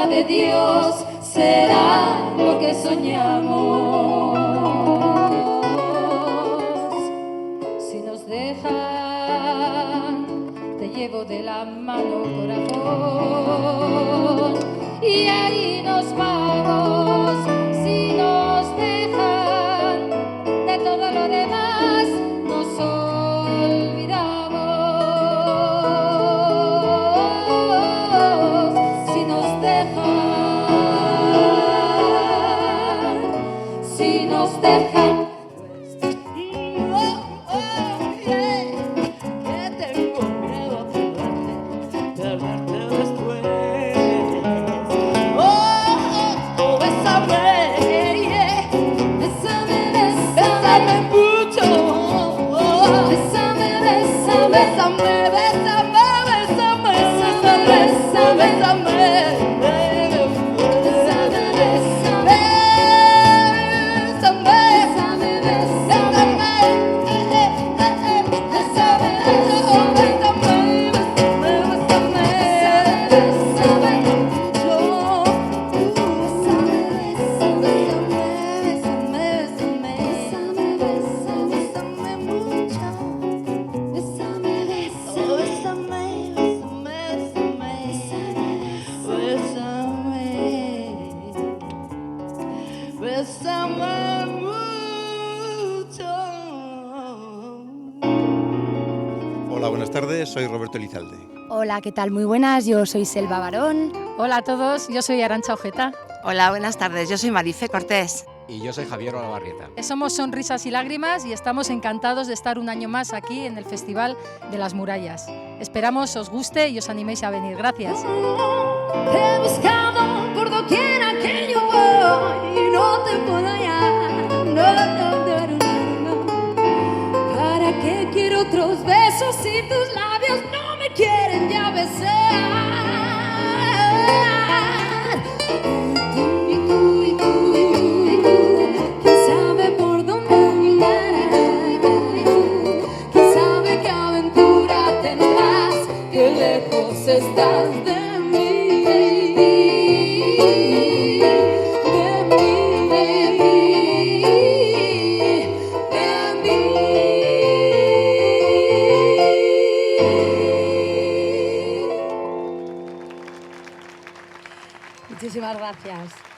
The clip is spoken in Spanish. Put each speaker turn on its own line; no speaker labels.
gracia de Dios será lo que soñamos. Si nos dejan, te llevo de la mano, corazón, y ahí nos vamos. Si nos dejan, de todo lo demás nos olvidamos. Si nos dejan, si nos dejan.
Hola, buenas tardes, soy Roberto Elizalde.
Hola, ¿qué tal? Muy buenas, yo soy Selva Barón.
Hola a todos, yo soy Arantxa Ojeta.
Hola, buenas tardes, yo soy Marife Cortés.
Y yo soy Javier Olavarrieta.
Somos Sonrisas y Lágrimas y estamos encantados de estar un año más aquí en el Festival de las Murallas. Esperamos os guste y os animéis a venir. Gracias.
He buscado por doquier a que yo voy y no te puedo hallar. No. ¿Para qué quiero otros besos si tus labios no me quieren ya besar? Y tú, ¿quién sabe por dónde mirar? ¿Quién sabe qué aventura tendrás? Qué lejos estás de mí.
Muchísimas gracias.